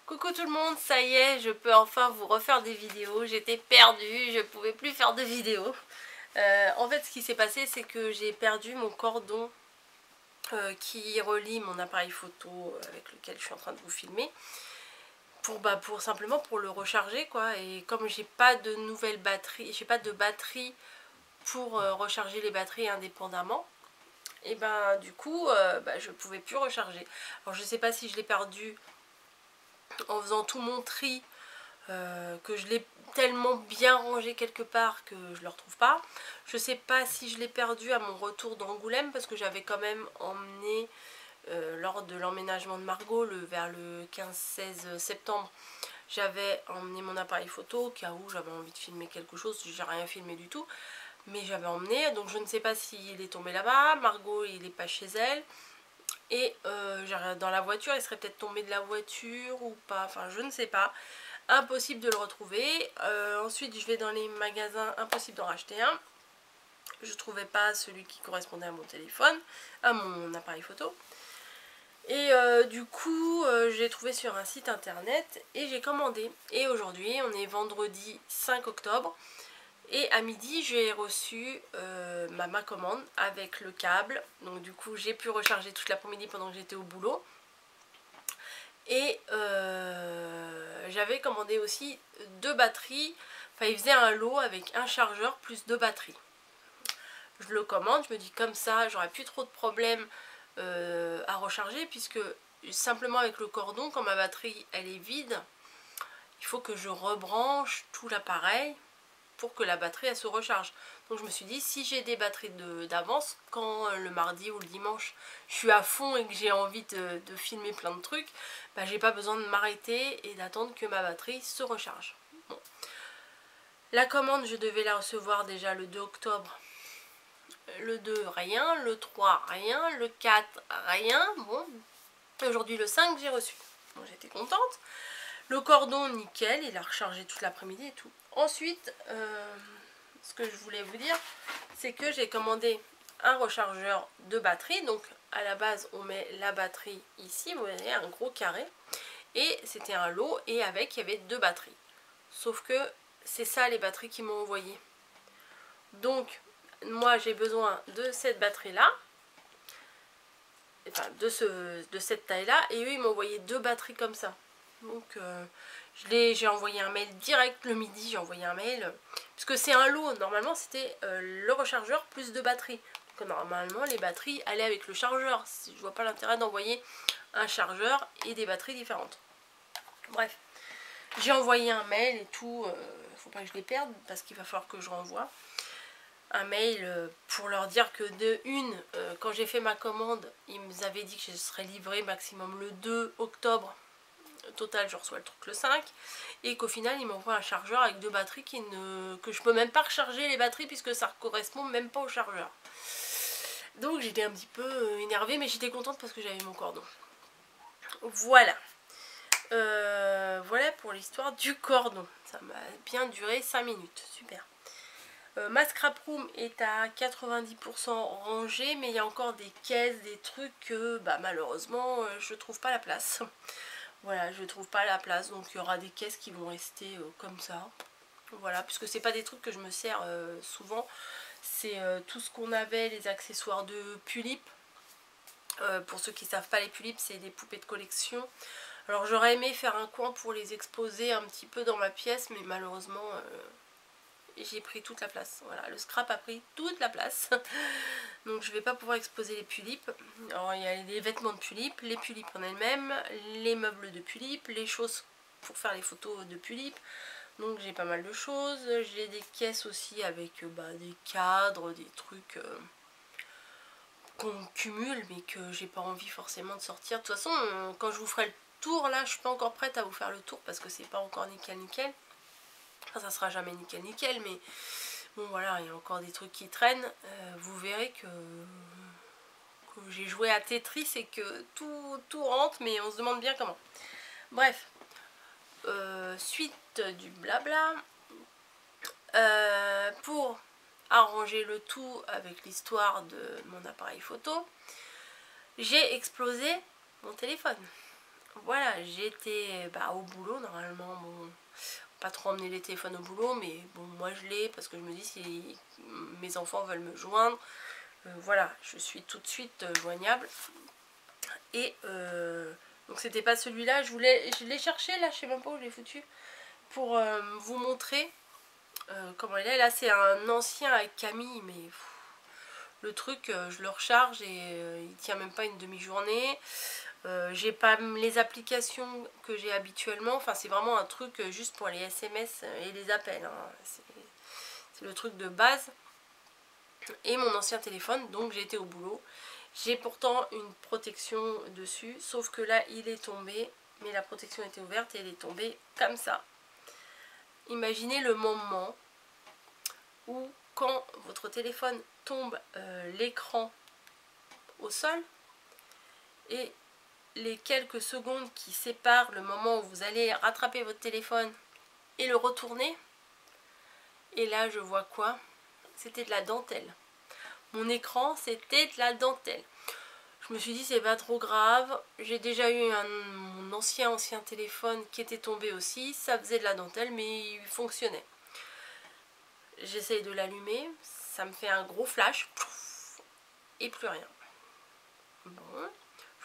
Coucou tout le monde, ça y est, je peux enfin vous refaire des vidéos. J'étais perdue, je pouvais plus faire de vidéos. En fait, ce qui s'est passé, c'est que j'ai perdu mon cordon qui relie mon appareil photo avec lequel je suis en train de vous filmer. Pour simplement pour le recharger quoi. Et comme j'ai pas de nouvelle batterie, j'ai pas de batterie pour recharger les batteries indépendamment. Et ben du coup, je pouvais plus recharger. Alors je sais pas si je l'ai perdu en faisant tout mon tri, que je l'ai tellement bien rangé quelque part que je le retrouve pas. Je sais pas si je l'ai perdu à mon retour d'Angoulême parce que j'avais quand même emmené lors de l'emménagement de Margot vers le 15-16 septembre. J'avais emmené mon appareil photo au cas où j'avais envie de filmer quelque chose. J'ai rien filmé du tout, mais j'avais emmené, donc je ne sais pas s'il est tombé là-bas. Margot il est pas chez elle. Et dans la voiture, il serait peut-être tombé de la voiture ou pas, enfin je ne sais pas. Impossible de le retrouver. Ensuite je vais dans les magasins, impossible d'en racheter un. Je trouvais pas celui qui correspondait à mon téléphone, à mon appareil photo. Et du coup j'ai trouvé sur un site internet et j'ai commandé. Et aujourd'hui on est vendredi 5 octobre. Et à midi j'ai reçu ma commande avec le câble. Donc du coup j'ai pu recharger toute l'après-midi pendant que j'étais au boulot. Et j'avais commandé aussi 2 batteries. Enfin il faisait un lot avec un chargeur plus 2 batteries. Je le commande, je me dis comme ça j'aurai plus trop de problèmes à recharger. Puisque simplement avec le cordon, quand ma batterie elle est vide, il faut que je rebranche tout l'appareil pour que la batterie elle se recharge. Donc je me suis dit, si j'ai des batteries d'avance, quand le mardi ou le dimanche je suis à fond et que j'ai envie de filmer plein de trucs, j'ai pas besoin de m'arrêter et d'attendre que ma batterie se recharge. Bon. La commande je devais la recevoir déjà le 2 octobre. Le 2 rien, le 3 rien, le 4 rien. Bon, aujourd'hui le 5 j'ai reçu. Bon, j'étais contente. Le cordon nickel, il a rechargé toute l'après-midi et tout. Ensuite, ce que je voulais vous dire, c'est que j'ai commandé un rechargeur de batterie. Donc à la base on met la batterie ici, vous voyez, un gros carré. Et c'était un lot et avec il y avait 2 batteries. Sauf que c'est ça les batteries qu'ils m'ont envoyé. Donc moi j'ai besoin de cette batterie là. Enfin de cette taille là. Et eux ils m'ont envoyé 2 batteries comme ça. Donc j'ai envoyé un mail direct le midi, j'ai envoyé un mail, puisque c'est un lot, normalement c'était le rechargeur plus 2 batteries. Donc normalement les batteries allaient avec le chargeur, je vois pas l'intérêt d'envoyer un chargeur et des batteries différentes. Bref, j'ai envoyé un mail et tout, faut pas que je les perde parce qu'il va falloir que je renvoie un mail pour leur dire que quand j'ai fait ma commande, ils m'avaient dit que je serais livrée maximum le 2 octobre. Total je reçois le truc le 5 et qu'au final il m'envoie un chargeur avec 2 batteries que je peux même pas recharger les batteries puisque ça ne correspond même pas au chargeur. Donc j'étais un petit peu énervée, mais j'étais contente parce que j'avais mon cordon. Voilà. Voilà pour l'histoire du cordon. Ça m'a bien duré 5 minutes. Super. Ma scrap room est à 90% rangée, mais il y a encore des caisses, des trucs que malheureusement je trouve pas la place. Voilà, je trouve pas la place, donc il y aura des caisses qui vont rester comme ça. Voilà, puisque c'est pas des trucs que je me sers souvent. C'est tout ce qu'on avait, les accessoires de Pulip. Pour ceux qui savent pas, les Pulip, c'est des poupées de collection. Alors j'aurais aimé faire un coin pour les exposer un petit peu dans ma pièce, mais malheureusement j'ai pris toute la place. Voilà, le scrap a pris toute la place. Donc je vais pas pouvoir exposer les Pulip. Alors il y a les vêtements de Pulip, les Pulip en elles-mêmes, les meubles de Pulip, les choses pour faire les photos de Pulip. Donc j'ai pas mal de choses. J'ai des caisses aussi avec des cadres, des trucs qu'on cumule mais que j'ai pas envie forcément de sortir. De toute façon, quand je vous ferai le tour là, je suis pas encore prête à vous faire le tour parce que c'est pas encore nickel nickel. Enfin ça sera jamais nickel nickel, mais bon voilà, il y a encore des trucs qui traînent. Vous verrez que j'ai joué à Tetris et que tout rentre, mais on se demande bien comment. Bref, suite du blabla. Pour arranger le tout avec l'histoire de mon appareil photo, j'ai explosé mon téléphone. voilà, j'étais au boulot normalement. Bon, pas trop emmener les téléphones au boulot, mais bon, moi je l'ai parce que je me dis si mes enfants veulent me joindre, voilà, je suis tout de suite joignable. Et donc c'était pas celui-là, je l'ai cherché là, je sais même pas où je l'ai foutu, pour vous montrer comment il est. Là c'est un ancien avec Camille, mais le truc, je le recharge et il tient même pas une demi-journée. J'ai pas les applications que j'ai habituellement, enfin c'est vraiment un truc juste pour les SMS et les appels, hein. C'est le truc de base. Et mon ancien téléphone, donc j'ai été au boulot. J'ai pourtant une protection dessus, sauf que là il est tombé, mais la protection était ouverte et elle est tombée comme ça. Imaginez le moment où quand votre téléphone tombe l'écran au sol et les quelques secondes qui séparent le moment où vous allez rattraper votre téléphone et le retourner. Et là je vois quoi? C'était de la dentelle. Mon écran c'était de la dentelle. Je me suis dit c'est pas trop grave. J'ai déjà eu mon ancien téléphone qui était tombé aussi. Ça faisait de la dentelle mais il fonctionnait. J'essaye de l'allumer. Ça me fait un gros flash. Et plus rien. Bon.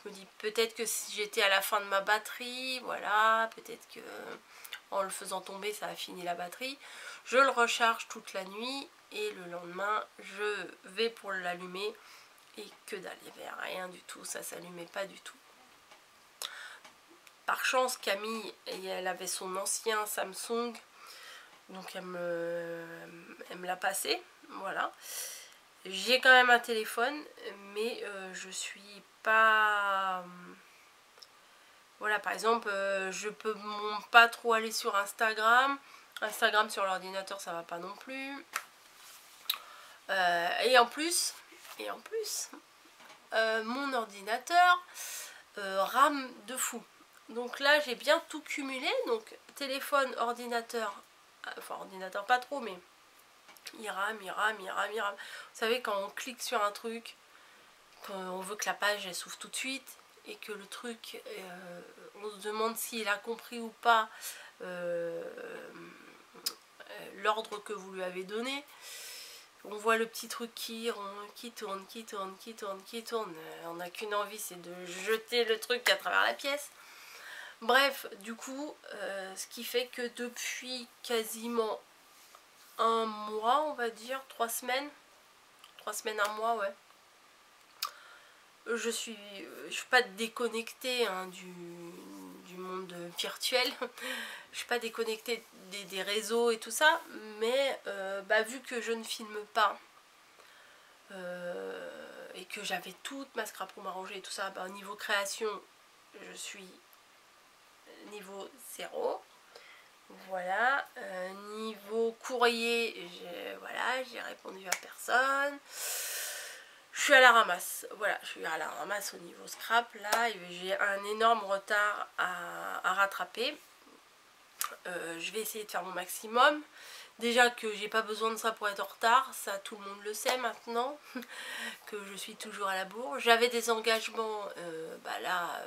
Je me dis peut-être que si j'étais à la fin de ma batterie, voilà, peut-être que en le faisant tomber ça a fini la batterie. Je le recharge toute la nuit et le lendemain je vais pour l'allumer et que dalle, il n'y avait rien du tout, ça s'allumait pas du tout. Par chance Camille, elle avait son ancien Samsung, donc elle me l'a passé, voilà. J'ai quand même un téléphone, mais je suis pas... Voilà, par exemple, je peux pas trop aller sur Instagram. Instagram sur l'ordinateur, ça va pas non plus. Et en plus, mon ordinateur rame de fou. Donc là, j'ai bien tout cumulé. Donc téléphone, ordinateur, enfin ordinateur pas trop, mais il rame. Vous savez, quand on clique sur un truc, quand on veut que la page elle s'ouvre tout de suite et que le truc, on se demande s'il a compris ou pas l'ordre que vous lui avez donné. On voit le petit truc qui tourne. On n'a qu'une envie, c'est de jeter le truc à travers la pièce. Bref, du coup, ce qui fait que depuis quasiment un mois, on va dire, 3 semaines, 1 mois, ouais. Je suis pas déconnectée hein, du monde virtuel. Je suis pas déconnectée des réseaux et tout ça, mais vu que je ne filme pas et que j'avais toute ma scrap pour m'arranger et tout ça, au niveau création, je suis niveau 0. Voilà. Niveau courrier, j'ai répondu à personne. Je suis à la ramasse, voilà, je suis à la ramasse au niveau scrap, là, j'ai un énorme retard à rattraper. Je vais essayer de faire mon maximum. Déjà que j'ai pas besoin de ça pour être en retard, ça tout le monde le sait maintenant, que je suis toujours à la bourre. J'avais des engagements, là,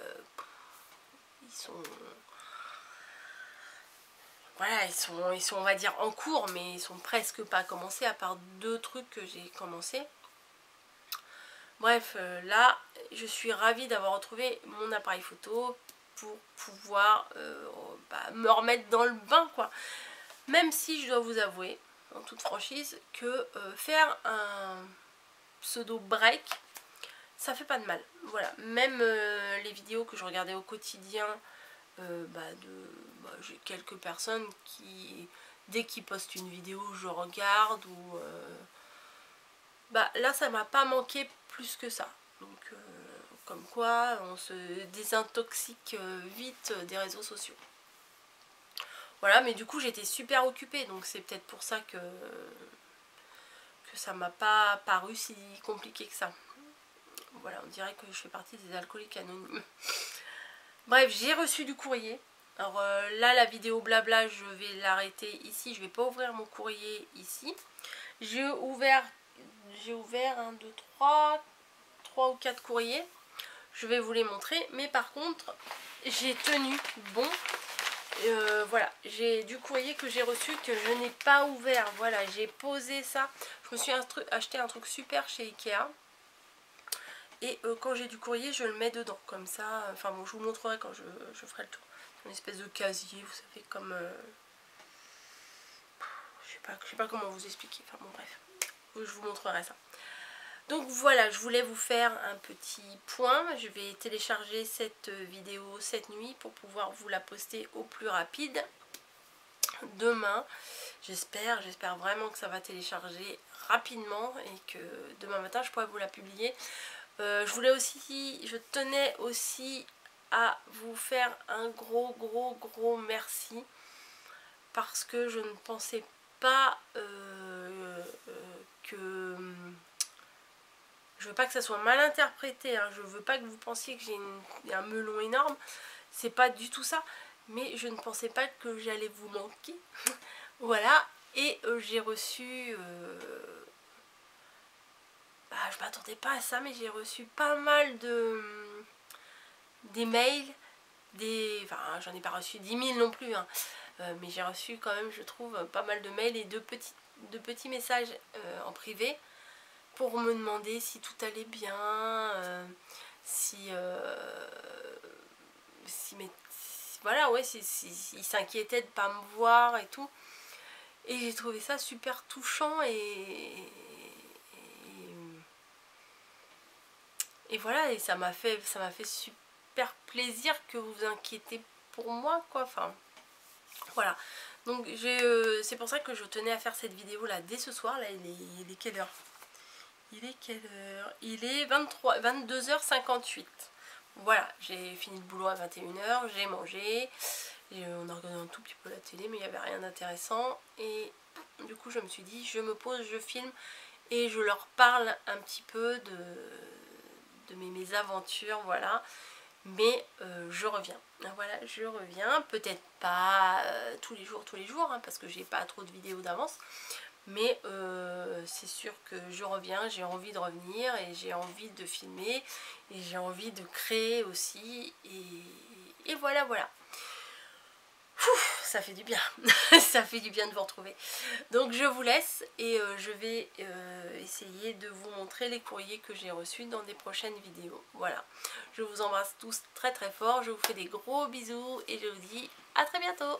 ils sont... Voilà, ils sont on va dire en cours, mais ils sont presque pas commencés, à part 2 trucs que j'ai commencé. Bref, là, je suis ravie d'avoir retrouvé mon appareil photo pour pouvoir me remettre dans le bain, quoi. Même si je dois vous avouer, en toute franchise, que faire un pseudo break, ça fait pas de mal. Voilà, même les vidéos que je regardais au quotidien, j'ai quelques personnes qui, dès qu'ils postent une vidéo, je regarde ou... là ça m'a pas manqué plus que ça, donc comme quoi on se désintoxique vite des réseaux sociaux. Voilà, mais du coup j'étais super occupée, donc c'est peut-être pour ça que ça m'a pas paru si compliqué que ça. Voilà, on dirait que je fais partie des alcooliques anonymes. Bref, j'ai reçu du courrier. Alors là la vidéo blabla je vais l'arrêter ici, je vais pas ouvrir mon courrier ici. J'ai ouvert 1, 2, 3 ou 4 courriers. je vais vous les montrer. Mais par contre, j'ai tenu bon. Voilà, j'ai du courrier que j'ai reçu que je n'ai pas ouvert. Voilà, j'ai posé ça. Je me suis acheté un truc super chez Ikea. Et quand j'ai du courrier, je le mets dedans. Comme ça, enfin bon, je vous montrerai quand je ferai le tour. Une espèce de casier, vous savez, comme... je sais pas comment vous expliquer. Enfin bon, bref. Je vous montrerai ça. Donc voilà, je voulais vous faire un petit point. Je vais télécharger cette vidéo cette nuit pour pouvoir vous la poster au plus rapide. Demain, j'espère vraiment que ça va télécharger rapidement et que demain matin je pourrai vous la publier. Je tenais aussi à vous faire un gros merci parce que je ne pensais pas que... Je veux pas que ça soit mal interprété, hein. Je veux pas que vous pensiez que j'ai un melon énorme, c'est pas du tout ça, mais je ne pensais pas que j'allais vous manquer. Voilà, et j'ai reçu... je m'attendais pas à ça, mais j'ai reçu pas mal des mails, enfin j'en ai pas reçu 10 000 non plus, hein. Mais j'ai reçu quand même, je trouve, pas mal de mails et de petits messages en privé pour me demander si tout allait bien, voilà, ouais, s'ils s'inquiétaient de pas me voir et tout. Et j'ai trouvé ça super touchant et voilà, et ça m'a fait super plaisir que vous vous inquiétez pour moi, quoi. Enfin, voilà. Donc c'est pour ça que je tenais à faire cette vidéo là dès ce soir. Là, il est quelle heure? Il est quelle heure? Il est 22h58. Voilà, j'ai fini le boulot à 21h, j'ai mangé, on a regardé un tout petit peu la télé, mais il n'y avait rien d'intéressant. Et du coup, je me suis dit, je me pose, je filme et je leur parle un petit peu de mes aventures, voilà. Mais je reviens. Voilà, je reviens. Peut-être pas tous les jours, hein, parce que j'ai pas trop de vidéos d'avance. Mais c'est sûr que je reviens, j'ai envie de revenir et j'ai envie de filmer et j'ai envie de créer aussi. Et voilà. Ouf, ça fait du bien. Ça fait du bien de vous retrouver. Donc je vous laisse et je vais essayer de vous montrer les courriers que j'ai reçus dans des prochaines vidéos. Voilà. Je vous embrasse tous très fort. Je vous fais des gros bisous et je vous dis à très bientôt.